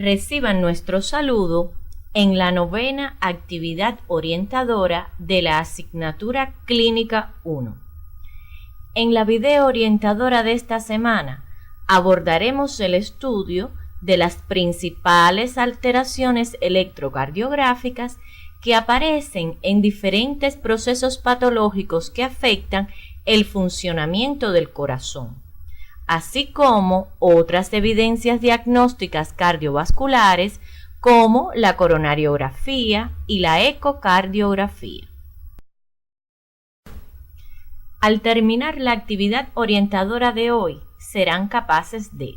Reciban nuestro saludo en la novena actividad orientadora de la asignatura Clínica 1. En la video orientadora de esta semana abordaremos el estudio de las principales alteraciones electrocardiográficas que aparecen en diferentes procesos patológicos que afectan el funcionamiento del corazón, así como otras evidencias diagnósticas cardiovasculares como la coronariografía y la ecocardiografía. Al terminar la actividad orientadora de hoy, serán capaces de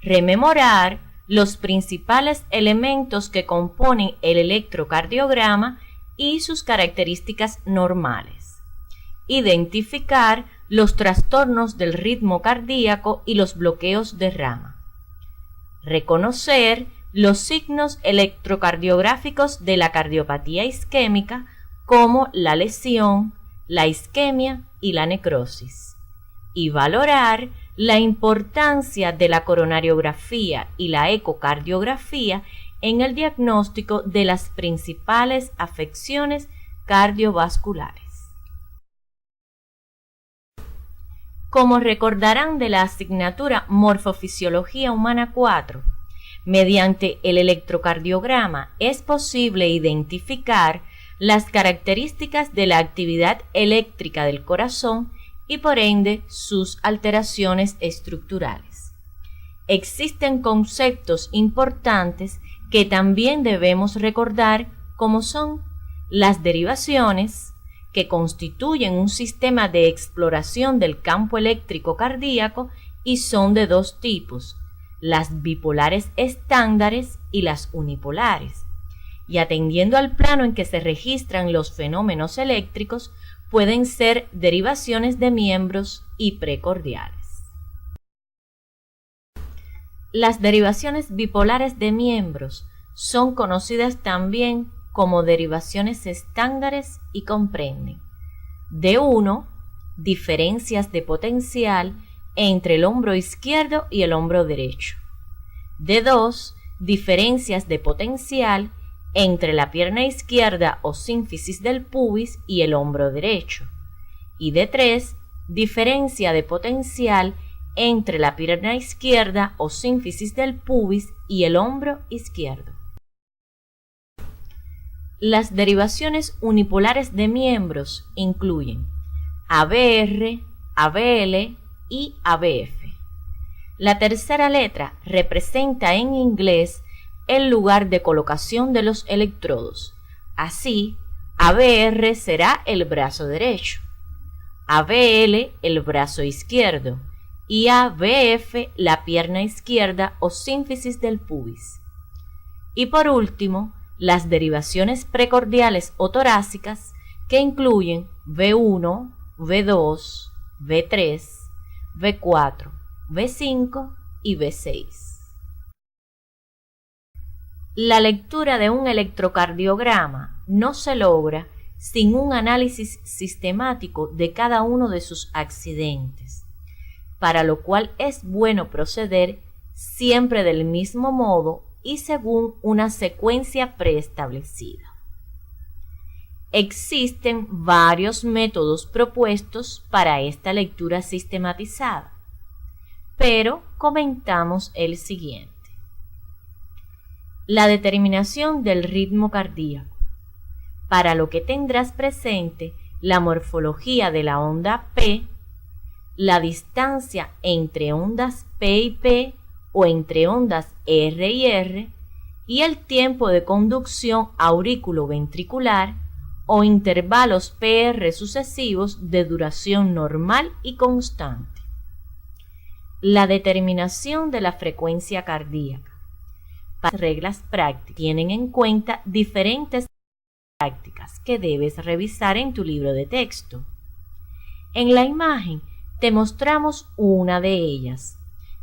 rememorar los principales elementos que componen el electrocardiograma y sus características normales, identificar los trastornos del ritmo cardíaco y los bloqueos de rama, reconocer los signos electrocardiográficos de la cardiopatía isquémica como la lesión, la isquemia y la necrosis, y valorar la importancia de la coronariografía y la ecocardiografía en el diagnóstico de las principales afecciones cardiovasculares. Como recordarán de la asignatura Morfofisiología Humana 4, mediante el electrocardiograma es posible identificar las características de la actividad eléctrica del corazón y por ende sus alteraciones estructurales. Existen conceptos importantes que también debemos recordar, como son las derivaciones, que constituyen un sistema de exploración del campo eléctrico cardíaco y son de dos tipos, las bipolares estándares y las unipolares. Y atendiendo al plano en que se registran los fenómenos eléctricos, pueden ser derivaciones de miembros y precordiales. Las derivaciones bipolares de miembros son conocidas también como derivaciones estándares y comprenden de 1, diferencias de potencial entre el hombro izquierdo y el hombro derecho, de 2, diferencias de potencial entre la pierna izquierda o sínfisis del pubis y el hombro derecho, y de 3, diferencia de potencial entre la pierna izquierda o sínfisis del pubis y el hombro izquierdo. Las derivaciones unipolares de miembros incluyen ABR, ABL y ABF. La tercera letra representa en inglés el lugar de colocación de los electrodos. Así, ABR será el brazo derecho, ABL el brazo izquierdo y ABF la pierna izquierda o sínfisis del pubis. Y por último, las derivaciones precordiales o torácicas que incluyen V1, V2, V3, V4, V5 y V6. La lectura de un electrocardiograma no se logra sin un análisis sistemático de cada uno de sus accidentes, para lo cual es bueno proceder siempre del mismo modo y según una secuencia preestablecida. Existen varios métodos propuestos para esta lectura sistematizada, pero comentamos el siguiente. La determinación del ritmo cardíaco, para lo que tendrás presente la morfología de la onda P, la distancia entre ondas P y P o entre ondas R y R, y el tiempo de conducción aurículo-ventricular o intervalos PR sucesivos de duración normal y constante. La determinación de la frecuencia cardíaca. Para reglas prácticas tienen en cuenta diferentes prácticas que debes revisar en tu libro de texto. En la imagen te mostramos una de ellas,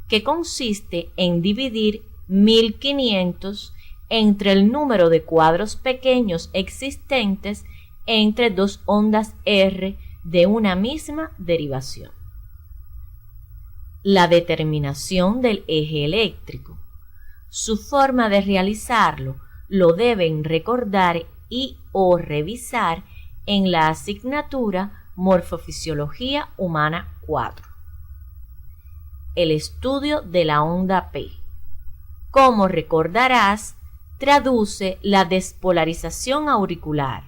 que consiste en dividir 1500 entre el número de cuadros pequeños existentes entre dos ondas R de una misma derivación. La determinación del eje eléctrico. Su forma de realizarlo lo deben recordar y o revisar en la asignatura Morfofisiología Humana 4. El estudio de la onda P. Como recordarás, traduce la despolarización auricular.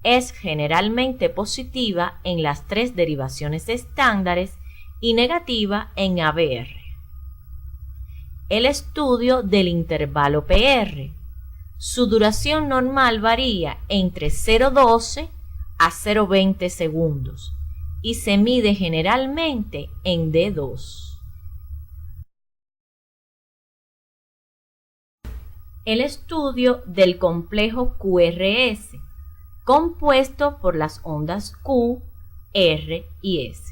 Es generalmente positiva en las 3 derivaciones estándares y negativa en ABR. El estudio del intervalo PR. Su duración normal varía entre 0,12 a 0,20 segundos y se mide generalmente en D2. El estudio del complejo QRS, compuesto por las ondas Q, R y S.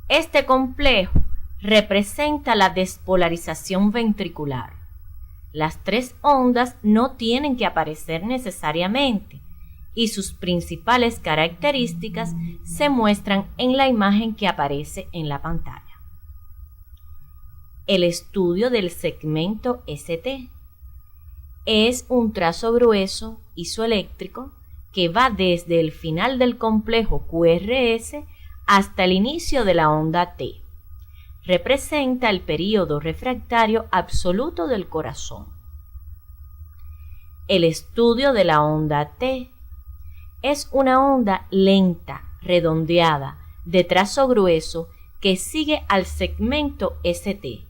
Este complejo representa la despolarización ventricular. Las 3 ondas no tienen que aparecer necesariamente y sus principales características se muestran en la imagen que aparece en la pantalla. El estudio del segmento ST es un trazo grueso isoeléctrico que va desde el final del complejo QRS hasta el inicio de la onda T. Representa el período refractario absoluto del corazón. El estudio de la onda T es una onda lenta, redondeada, de trazo grueso que sigue al segmento ST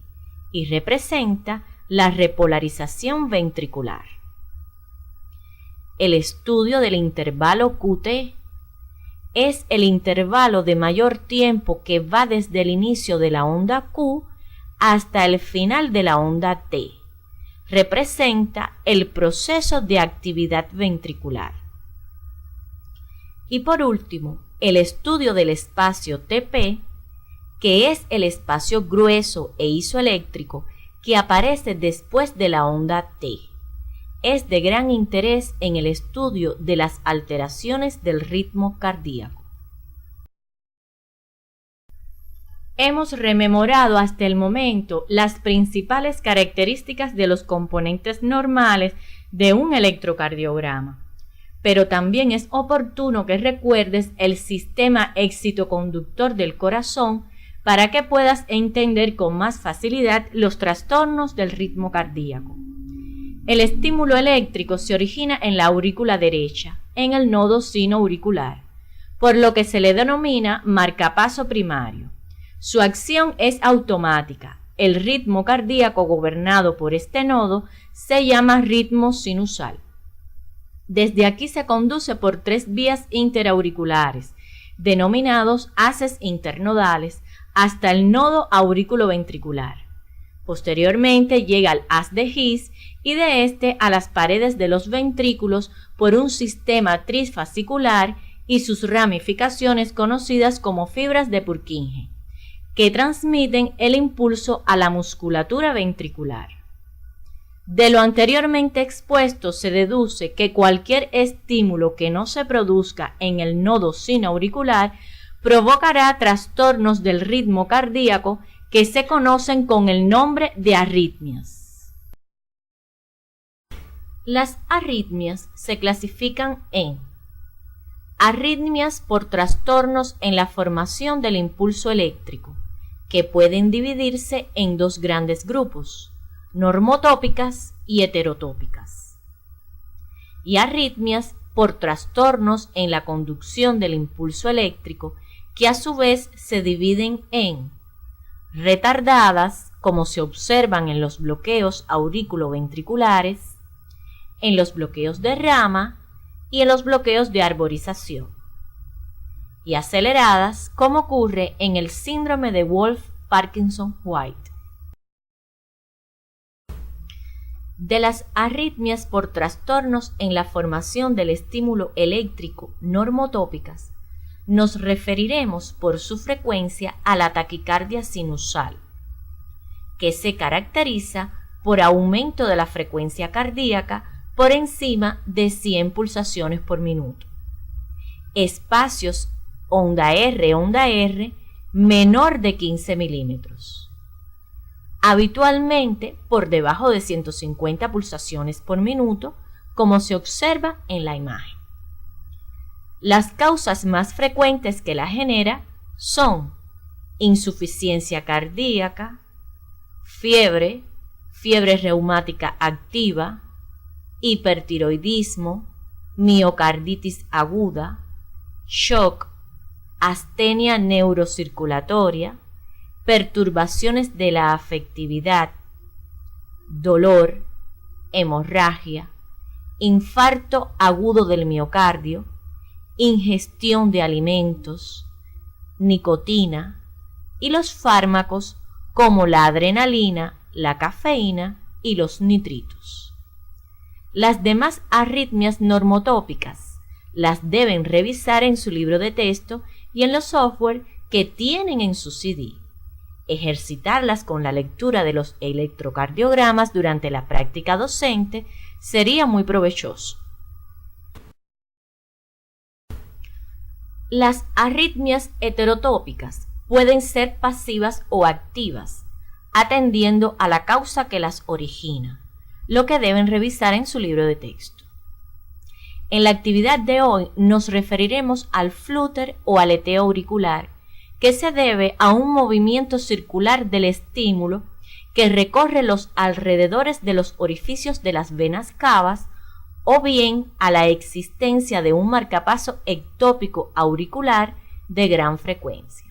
y representa la repolarización ventricular. El estudio del intervalo QT es el intervalo de mayor tiempo que va desde el inicio de la onda Q hasta el final de la onda T. Representa el proceso de actividad ventricular. Y por último, el estudio del espacio TP, que es el espacio grueso e isoeléctrico que aparece después de la onda T. Es de gran interés en el estudio de las alteraciones del ritmo cardíaco. Hemos rememorado hasta el momento las principales características de los componentes normales de un electrocardiograma, pero también es oportuno que recuerdes el sistema excitoconductor del corazón para que puedas entender con más facilidad los trastornos del ritmo cardíaco. El estímulo eléctrico se origina en la aurícula derecha, en el nodo sinoauricular, por lo que se le denomina marcapaso primario. Su acción es automática. El ritmo cardíaco gobernado por este nodo se llama ritmo sinusal. Desde aquí se conduce por 3 vías interauriculares, denominados haces internodales, hasta el nodo aurículo-ventricular. Posteriormente llega al haz de His y de este a las paredes de los ventrículos por un sistema trisfascicular y sus ramificaciones conocidas como fibras de Purkinje, que transmiten el impulso a la musculatura ventricular. De lo anteriormente expuesto se deduce que cualquier estímulo que no se produzca en el nodo sinoauricular provocará trastornos del ritmo cardíaco que se conocen con el nombre de arritmias. Las arritmias se clasifican en arritmias por trastornos en la formación del impulso eléctrico, que pueden dividirse en 2 grandes grupos, normotópicas y heterotópicas, y arritmias por trastornos en la conducción del impulso eléctrico, que a su vez se dividen en retardadas, como se observan en los bloqueos aurículo-ventriculares, en los bloqueos de rama y en los bloqueos de arborización, y aceleradas, como ocurre en el síndrome de Wolff-Parkinson-White. De las arritmias por trastornos en la formación del estímulo eléctrico normotópicas, nos referiremos por su frecuencia a la taquicardia sinusal, que se caracteriza por aumento de la frecuencia cardíaca por encima de 100 pulsaciones por minuto. Espacios onda R menor de 15 milímetros. habitualmente por debajo de 150 pulsaciones por minuto, como se observa en la imagen. Las causas más frecuentes que la genera son insuficiencia cardíaca, fiebre reumática activa, hipertiroidismo, miocarditis aguda, shock, astenia neurocirculatoria, perturbaciones de la afectividad, dolor, hemorragia, infarto agudo del miocardio, ingestión de alimentos, nicotina y los fármacos como la adrenalina, la cafeína y los nitritos. Las demás arritmias normotópicas las deben revisar en su libro de texto y en los software que tienen en su CD. Ejercitarlas con la lectura de los electrocardiogramas durante la práctica docente sería muy provechoso. Las arritmias heterotópicas pueden ser pasivas o activas, atendiendo a la causa que las origina, lo que deben revisar en su libro de texto. En la actividad de hoy nos referiremos al flúter o aleteo auricular, que se debe a un movimiento circular del estímulo que recorre los alrededores de los orificios de las venas cavas, o bien a la existencia de un marcapaso ectópico auricular de gran frecuencia.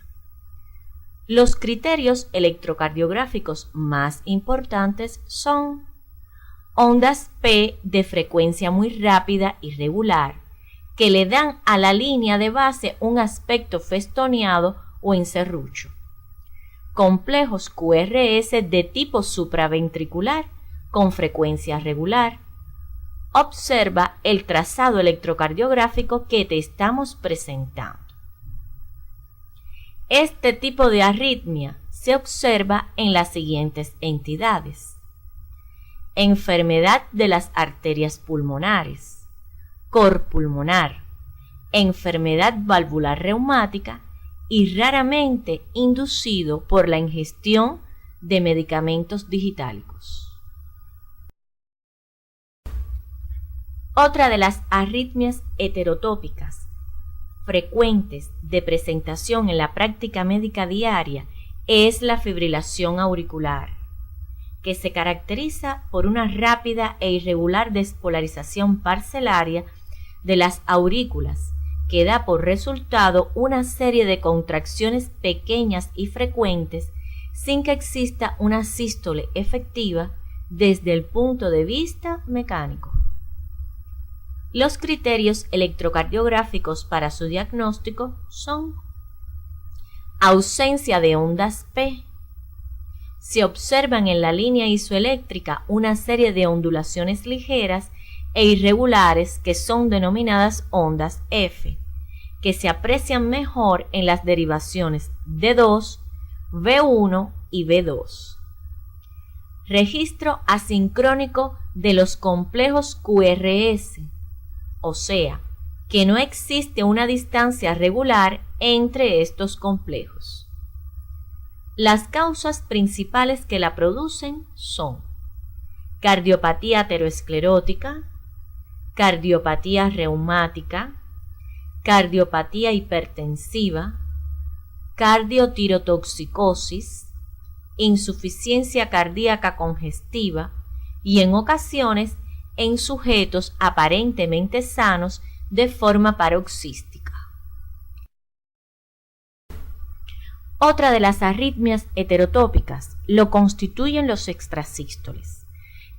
Los criterios electrocardiográficos más importantes son ondas P de frecuencia muy rápida y regular, que le dan a la línea de base un aspecto festoneado o en serrucho. Complejos QRS de tipo supraventricular con frecuencia regular. Observa el trazado electrocardiográfico que te estamos presentando. Este tipo de arritmia se observa en las siguientes entidades: enfermedad de las arterias pulmonares, cor pulmonar, enfermedad valvular reumática y raramente inducido por la ingestión de medicamentos digitálicos. Otra de las arritmias heterotópicas frecuentes de presentación en la práctica médica diaria es la fibrilación auricular, que se caracteriza por una rápida e irregular despolarización parcelaria de las aurículas, que da por resultado una serie de contracciones pequeñas y frecuentes sin que exista una sístole efectiva desde el punto de vista mecánico. Los criterios electrocardiográficos para su diagnóstico son: ausencia de ondas P. Se observan en la línea isoeléctrica una serie de ondulaciones ligeras e irregulares que son denominadas ondas F, que se aprecian mejor en las derivaciones D2, V1 y V2. Registro asincrónico de los complejos QRS, o sea, que no existe una distancia regular entre estos complejos. Las causas principales que la producen son cardiopatía ateroesclerótica, cardiopatía reumática, cardiopatía hipertensiva, cardiotirotoxicosis, insuficiencia cardíaca congestiva y en ocasiones en sujetos aparentemente sanos de forma paroxística. Otra de las arritmias heterotópicas lo constituyen los extrasístoles,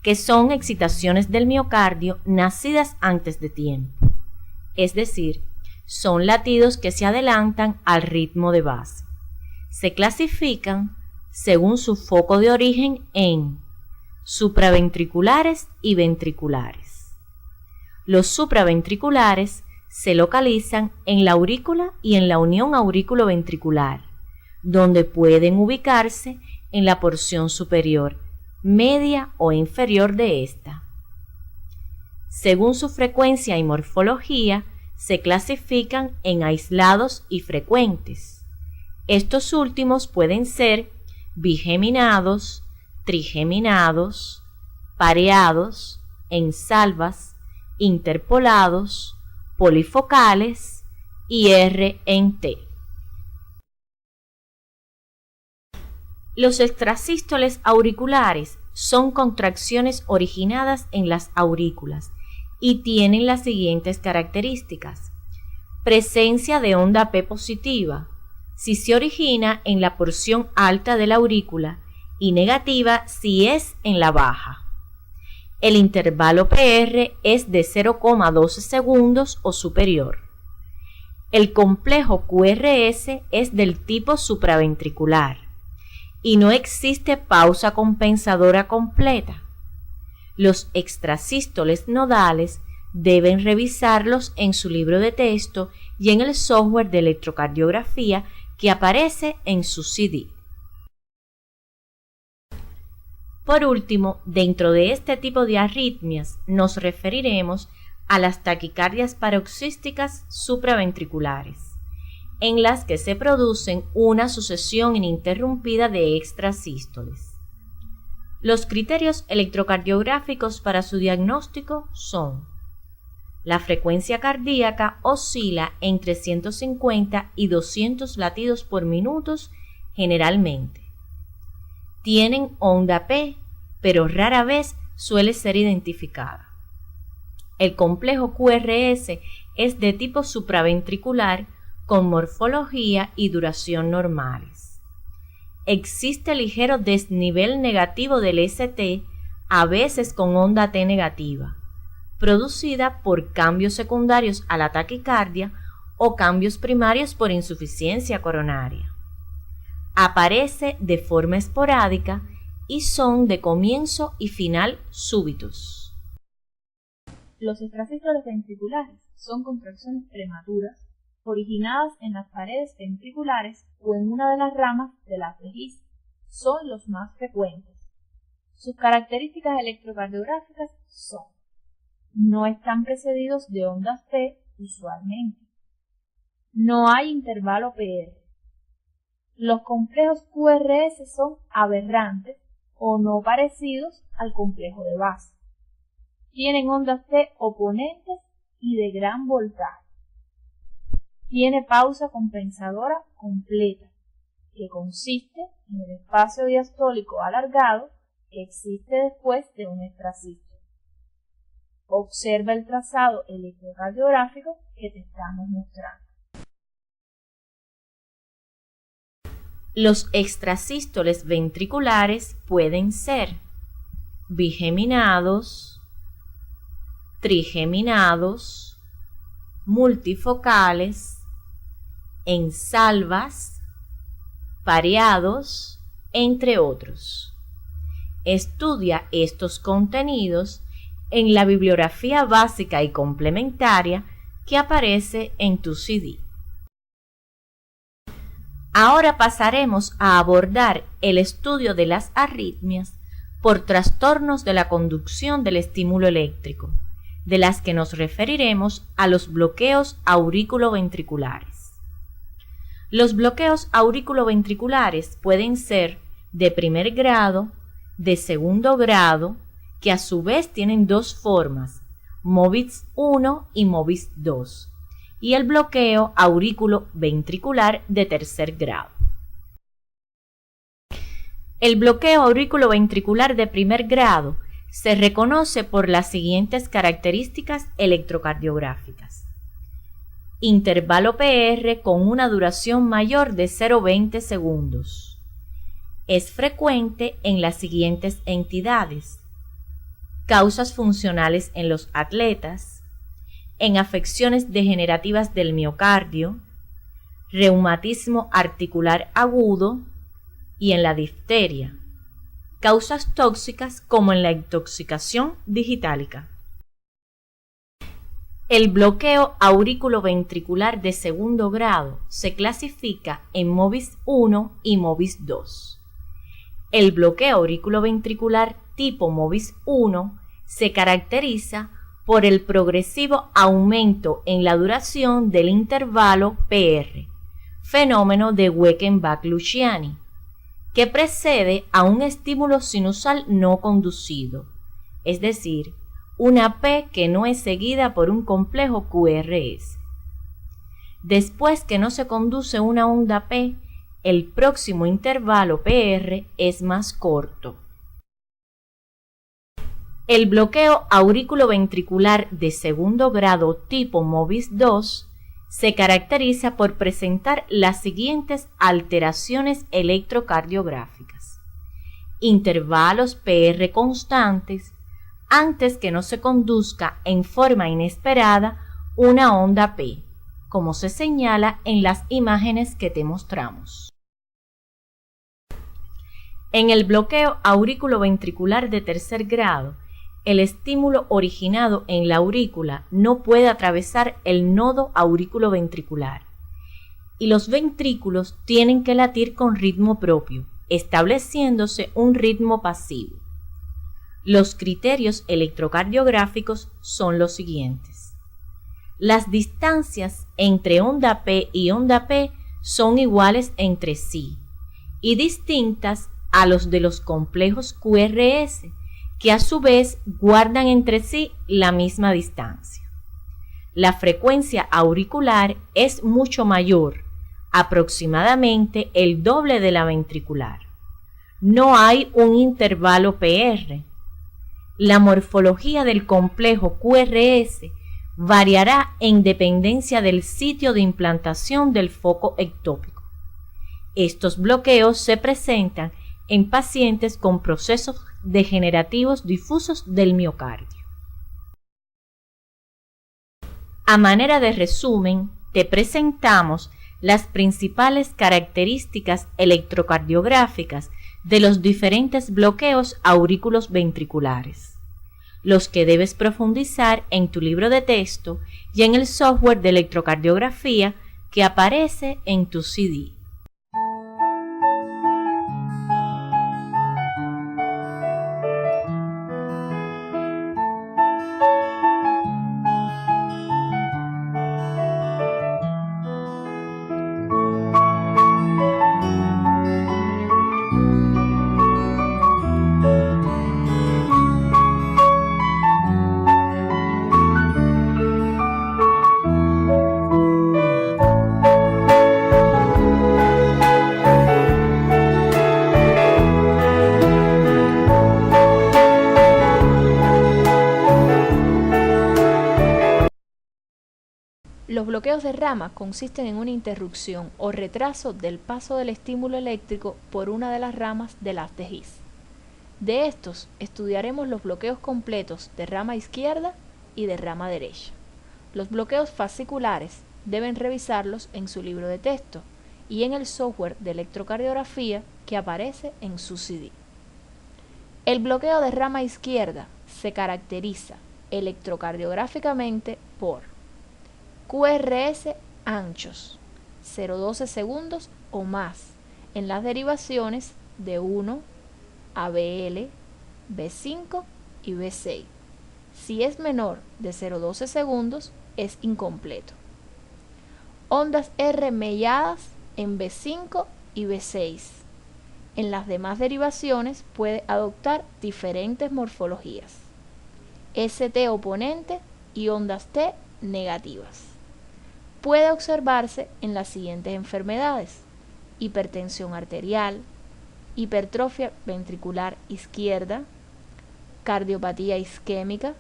que son excitaciones del miocardio nacidas antes de tiempo, es decir, son latidos que se adelantan al ritmo de base. Se clasifican según su foco de origen en supraventriculares y ventriculares. Los supraventriculares se localizan en la aurícula y en la unión aurículo-ventricular, donde pueden ubicarse en la porción superior, media o inferior de esta. Según su frecuencia y morfología, se clasifican en aislados y frecuentes. Estos últimos pueden ser bigeminados, trigeminados, pareados, en salvas, interpolados, polifocales y R en T. Los extrasístoles auriculares son contracciones originadas en las aurículas y tienen las siguientes características. Presencia de onda P positiva, si se origina en la porción alta de la aurícula, y negativa si es en la baja. El intervalo PR es de 0,12 segundos o superior. El complejo QRS es del tipo supraventricular y no existe pausa compensadora completa. Los extrasístoles nodales deben revisarlos en su libro de texto y en el software de electrocardiografía que aparece en su CD. Por último, dentro de este tipo de arritmias nos referiremos a las taquicardias paroxísticas supraventriculares, en las que se producen una sucesión ininterrumpida de extrasístoles. Los criterios electrocardiográficos para su diagnóstico son: la frecuencia cardíaca oscila entre 150 y 200 latidos por minuto generalmente. Tienen onda P, pero rara vez suele ser identificada. El complejo QRS es de tipo supraventricular con morfología y duración normales. Existe ligero desnivel negativo del ST, a veces con onda T negativa, producida por cambios secundarios a la taquicardia o cambios primarios por insuficiencia coronaria. Aparece de forma esporádica y son de comienzo y final súbitos. Los extrasístoles ventriculares son contracciones prematuras originadas en las paredes ventriculares o en una de las ramas de la plegitis. Son los más frecuentes. Sus características electrocardiográficas son: no están precedidos de ondas P usualmente. No hay intervalo PR. Los complejos QRS son aberrantes o no parecidos al complejo de base. Tienen ondas T oponentes y de gran voltaje. Tiene pausa compensadora completa, que consiste en el espacio diastólico alargado que existe después de un extrasístole. Observa el trazado electrocardiográfico que te estamos mostrando. Los extrasístoles ventriculares pueden ser bigeminados, trigeminados, multifocales, en salvas, pareados, entre otros. Estudia estos contenidos en la bibliografía básica y complementaria que aparece en tu CD. Ahora pasaremos a abordar el estudio de las arritmias por trastornos de la conducción del estímulo eléctrico, de las que nos referiremos a los bloqueos auriculoventriculares. Los bloqueos auriculoventriculares pueden ser de primer grado, de segundo grado, que a su vez tienen dos formas, MOVIS 1 y MOVIS 2, y el bloqueo auriculoventricular de tercer grado. El bloqueo auriculoventricular de primer grado se reconoce por las siguientes características electrocardiográficas. Intervalo PR con una duración mayor de 0,20 segundos. Es frecuente en las siguientes entidades: causas funcionales en los atletas, en afecciones degenerativas del miocardio, reumatismo articular agudo y en la difteria, causas tóxicas como en la intoxicación digitálica. El bloqueo auriculoventricular de segundo grado se clasifica en MOVIS 1 y MOVIS 2. El bloqueo auriculoventricular tipo MOVIS 1 se caracteriza por el progresivo aumento en la duración del intervalo PR, fenómeno de Weichenbach-Luciani, que precede a un estímulo sinusal no conducido, es decir, una P que no es seguida por un complejo QRS. Después que no se conduce una onda P, el próximo intervalo PR es más corto. El bloqueo aurículo-ventricular de segundo grado tipo MOVIS II se caracteriza por presentar las siguientes alteraciones electrocardiográficas: intervalos PR constantes, antes que no se conduzca en forma inesperada una onda P, como se señala en las imágenes que te mostramos. En el bloqueo aurículo-ventricular de tercer grado, el estímulo originado en la aurícula no puede atravesar el nodo aurículo-ventricular y los ventrículos tienen que latir con ritmo propio, estableciéndose un ritmo pasivo. Los criterios electrocardiográficos son los siguientes. Las distancias entre onda P y onda P son iguales entre sí y distintas a los de los complejos QRS, que a su vez guardan entre sí la misma distancia. La frecuencia auricular es mucho mayor, aproximadamente el doble de la ventricular. No hay un intervalo PR. La morfología del complejo QRS variará en dependencia del sitio de implantación del foco ectópico. Estos bloqueos se presentan en pacientes con procesos degenerativos difusos del miocardio. A manera de resumen, te presentamos las principales características electrocardiográficas de los diferentes bloqueos aurículos ventriculares, los que debes profundizar en tu libro de texto y en el software de electrocardiografía que aparece en tu CD. Los bloqueos de rama consisten en una interrupción o retraso del paso del estímulo eléctrico por una de las ramas del haz de His. De estos, estudiaremos los bloqueos completos de rama izquierda y de rama derecha. Los bloqueos fasciculares deben revisarlos en su libro de texto y en el software de electrocardiografía que aparece en su CD. El bloqueo de rama izquierda se caracteriza electrocardiográficamente por QRS anchos, 0,12 segundos o más, en las derivaciones de 1 a BL, B5 y B6. Si es menor de 0,12 segundos, es incompleto. Ondas R melladas en B5 y B6. En las demás derivaciones puede adoptar diferentes morfologías. ST oponente y ondas T negativas. Puede observarse en las siguientes enfermedades: hipertensión arterial, hipertrofia ventricular izquierda, cardiopatía isquémica,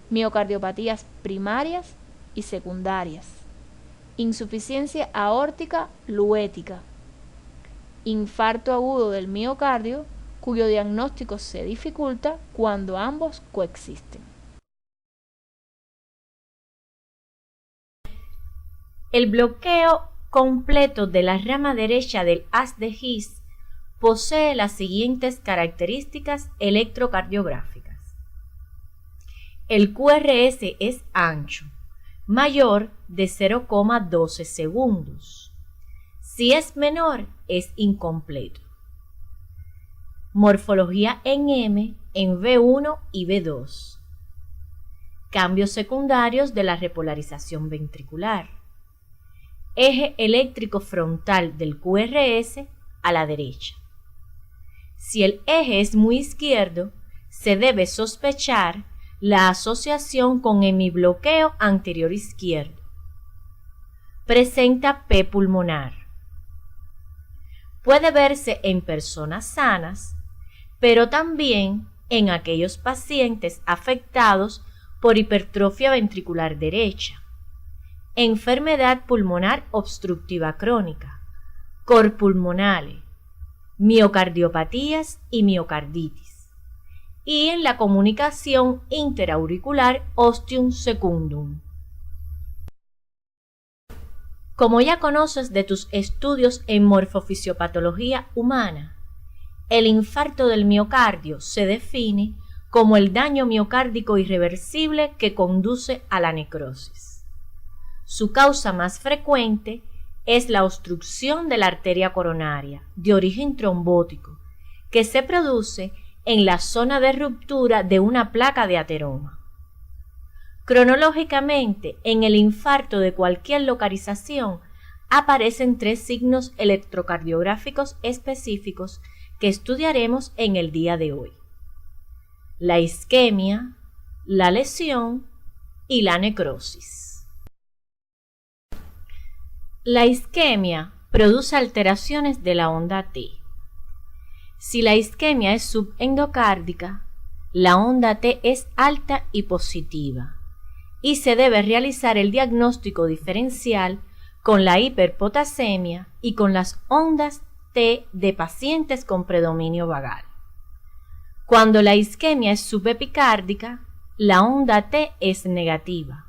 miocardiopatías primarias y secundarias, insuficiencia aórtica luética, infarto agudo del miocardio, cuyo diagnóstico se dificulta cuando ambos coexisten. El bloqueo completo de la rama derecha del haz de His posee las siguientes características electrocardiográficas. El QRS es ancho, mayor de 0,12 segundos. Si es menor, es incompleto. Morfología en M en V1 y V2. Cambios secundarios de la repolarización ventricular. Eje eléctrico frontal del QRS a la derecha. Si el eje es muy izquierdo, se debe sospechar la asociación con hemibloqueo anterior izquierdo. Presenta P pulmonar. Puede verse en personas sanas, pero también en aquellos pacientes afectados por hipertrofia ventricular derecha, enfermedad pulmonar obstructiva crónica, cor pulmonale, miocardiopatías y miocarditis, y en la comunicación interauricular ostium secundum. Como ya conoces de tus estudios en morfofisiopatología humana, el infarto del miocardio se define como el daño miocárdico irreversible que conduce a la necrosis. Su causa más frecuente es la obstrucción de la arteria coronaria, de origen trombótico, que se produce en la zona de ruptura de una placa de ateroma. Cronológicamente, en el infarto de cualquier localización aparecen 3 signos electrocardiográficos específicos que estudiaremos en el día de hoy: la isquemia, la lesión y la necrosis. La isquemia produce alteraciones de la onda T. Si la isquemia es subendocárdica, la onda T es alta y positiva, y se debe realizar el diagnóstico diferencial con la hiperpotasemia y con las ondas T de pacientes con predominio vagal. Cuando la isquemia es subepicárdica, la onda T es negativa.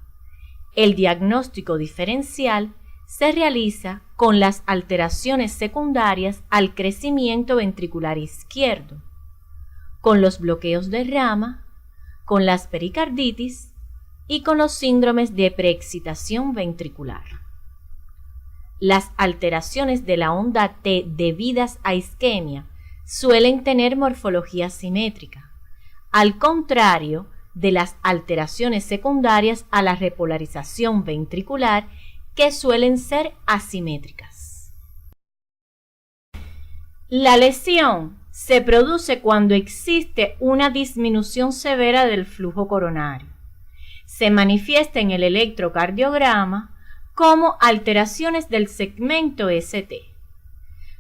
El diagnóstico diferencial se realiza con las alteraciones secundarias al crecimiento ventricular izquierdo, con los bloqueos de rama, con las pericarditis y con los síndromes de preexcitación ventricular. Las alteraciones de la onda T debidas a isquemia suelen tener morfología simétrica, al contrario de las alteraciones secundarias a la repolarización ventricular, que suelen ser asimétricas. La lesión se produce cuando existe una disminución severa del flujo coronario. Se manifiesta en el electrocardiograma como alteraciones del segmento ST.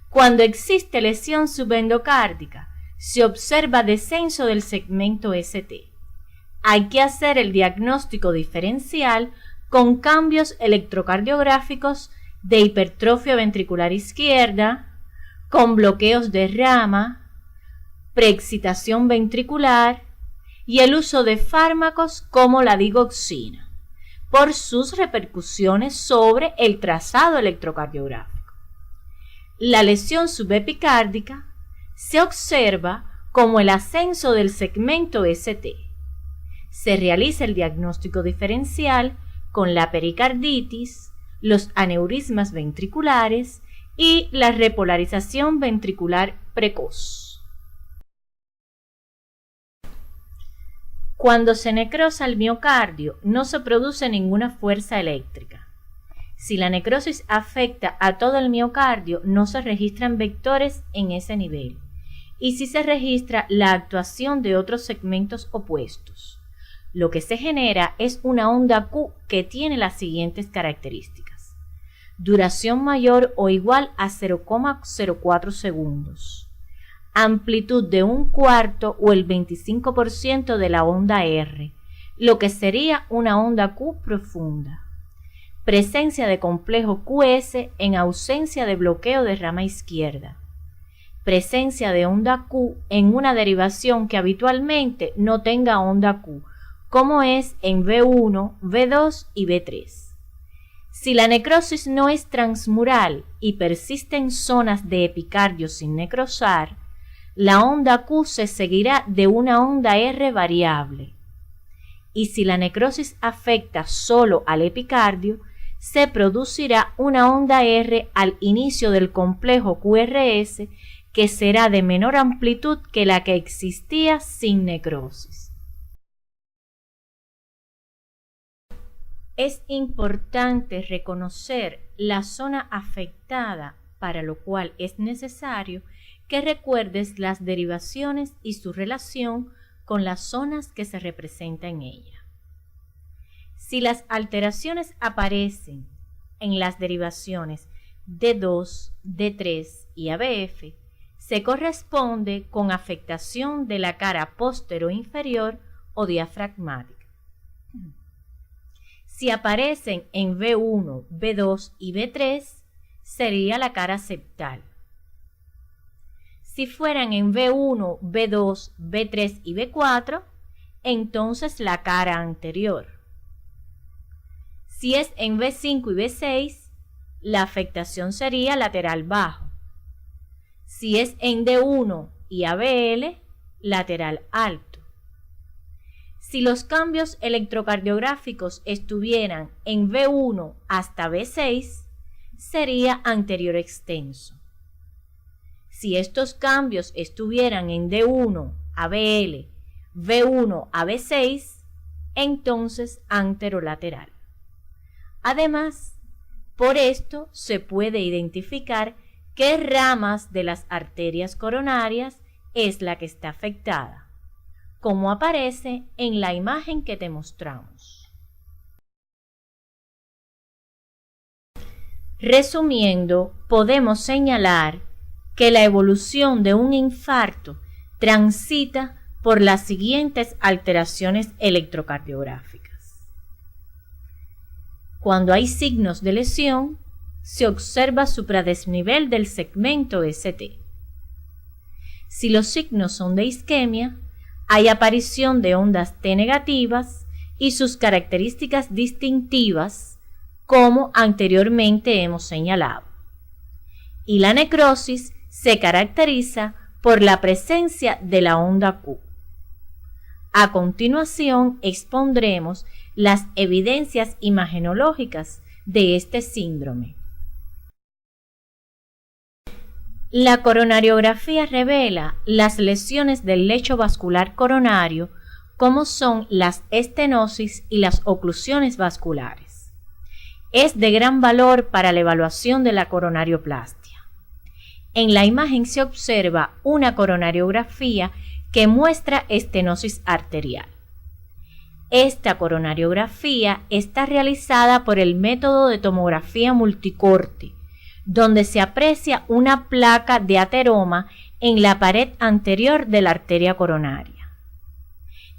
Cuando existe lesión subendocárdica, se observa descenso del segmento ST. Hay que hacer el diagnóstico diferencial con cambios electrocardiográficos de hipertrofia ventricular izquierda, con bloqueos de rama, preexcitación ventricular y el uso de fármacos como la digoxina, por sus repercusiones sobre el trazado electrocardiográfico. La lesión subepicárdica se observa como el ascenso del segmento ST. Se realiza el diagnóstico diferencial con la pericarditis, los aneurismas ventriculares y la repolarización ventricular precoz. Cuando se necrosa el miocardio, no se produce ninguna fuerza eléctrica. Si la necrosis afecta a todo el miocardio, no se registran vectores en ese nivel, y sí se registra la actuación de otros segmentos opuestos. Lo que se genera es una onda Q que tiene las siguientes características: duración mayor o igual a 0,04 segundos, amplitud de 1/4 o el 25% de la onda R, lo que sería una onda Q profunda, presencia de complejo QS en ausencia de bloqueo de rama izquierda, presencia de onda Q en una derivación que habitualmente no tenga onda Q, como es en V1, V2 y V3. Si la necrosis no es transmural y persisten zonas de epicardio sin necrosar, la onda Q se seguirá de una onda R variable. Y si la necrosis afecta solo al epicardio, se producirá una onda R al inicio del complejo QRS que será de menor amplitud que la que existía sin necrosis. Es importante reconocer la zona afectada, para lo cual es necesario que recuerdes las derivaciones y su relación con las zonas que se representan en ella. Si las alteraciones aparecen en las derivaciones D2, D3 y ABF, se corresponde con afectación de la cara postero-inferior o diafragmática. Si aparecen en B1, B2 y B3, sería la cara septal. Si fueran en B1, B2, B3 y B4, entonces la cara anterior. Si es en B5 y B6, la afectación sería lateral bajo. Si es en D1 y ABL, lateral alto. Si los cambios electrocardiográficos estuvieran en B1 hasta B6, sería anterior extenso. Si estos cambios estuvieran en D1 a BL, B1 a B6, entonces anterolateral. Además, por esto se puede identificar qué ramas de las arterias coronarias es la que está afectada, como aparece en la imagen que te mostramos. Resumiendo, podemos señalar que la evolución de un infarto transita por las siguientes alteraciones electrocardiográficas. Cuando hay signos de lesión, se observa supradesnivel del segmento ST. Si los signos son de isquemia, hay aparición de ondas T negativas y sus características distintivas, como anteriormente hemos señalado. Y la necrosis se caracteriza por la presencia de la onda Q. A continuación expondremos las evidencias imagenológicas de este síndrome. La coronariografía revela las lesiones del lecho vascular coronario, como son las estenosis y las oclusiones vasculares. Es de gran valor para la evaluación de la coronarioplastia. En la imagen se observa una coronariografía que muestra estenosis arterial. Esta coronariografía está realizada por el método de tomografía multicorte, donde se aprecia una placa de ateroma en la pared anterior de la arteria coronaria.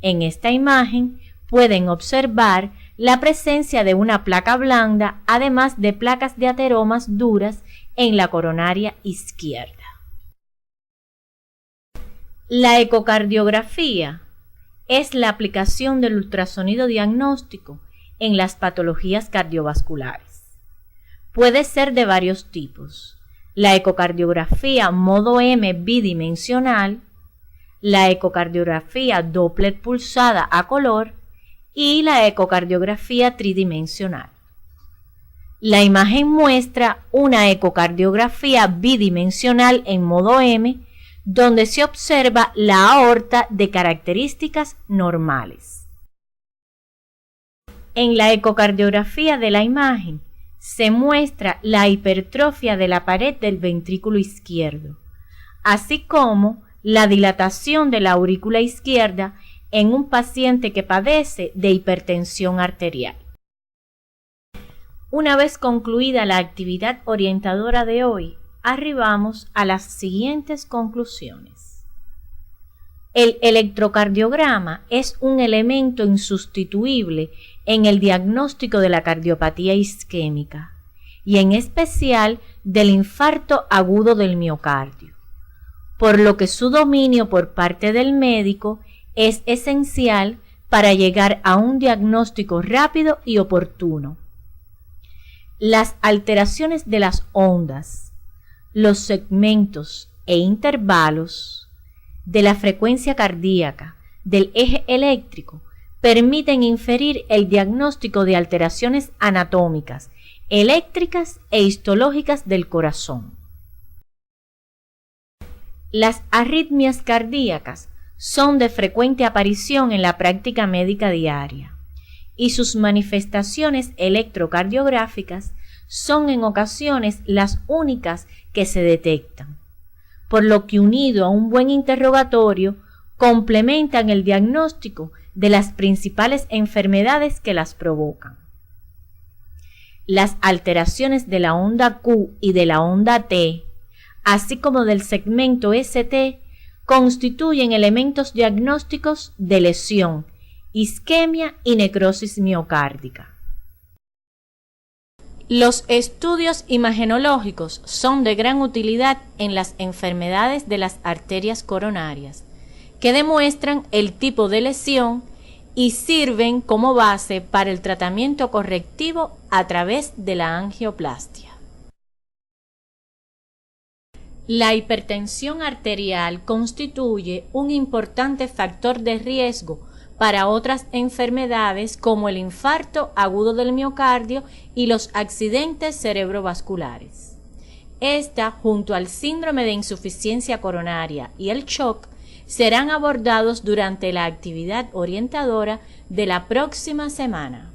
En esta imagen pueden observar la presencia de una placa blanda, además de placas de ateromas duras en la coronaria izquierda. La ecocardiografía es la aplicación del ultrasonido diagnóstico en las patologías cardiovasculares. Puede ser de varios tipos: la ecocardiografía modo M bidimensional, la ecocardiografía Doppler pulsada a color y la ecocardiografía tridimensional. La imagen muestra una ecocardiografía bidimensional en modo M, donde se observa la aorta de características normales. En la ecocardiografía de la imagen se muestra la hipertrofia de la pared del ventrículo izquierdo, así como la dilatación de la aurícula izquierda en un paciente que padece de hipertensión arterial. Una vez concluida la actividad orientadora de hoy, arribamos a las siguientes conclusiones. El electrocardiograma es un elemento insustituible en el diagnóstico de la cardiopatía isquémica y en especial del infarto agudo del miocardio, por lo que su dominio por parte del médico es esencial para llegar a un diagnóstico rápido y oportuno. Las alteraciones de las ondas, los segmentos e intervalos de la frecuencia cardíaca del eje eléctrico permiten inferir el diagnóstico de alteraciones anatómicas, eléctricas e histológicas del corazón. Las arritmias cardíacas son de frecuente aparición en la práctica médica diaria y sus manifestaciones electrocardiográficas son en ocasiones las únicas que se detectan, por lo que unido a un buen interrogatorio, complementan el diagnóstico de las principales enfermedades que las provocan. Las alteraciones de la onda Q y de la onda T, así como del segmento ST, constituyen elementos diagnósticos de lesión, isquemia y necrosis miocárdica. Los estudios imagenológicos son de gran utilidad en las enfermedades de las arterias coronarias, que demuestran el tipo de lesión y sirven como base para el tratamiento correctivo a través de la angioplastia. La hipertensión arterial constituye un importante factor de riesgo para otras enfermedades como el infarto agudo del miocardio y los accidentes cerebrovasculares. Esta, junto al síndrome de insuficiencia coronaria y el shock, serán abordados durante la actividad orientadora de la próxima semana.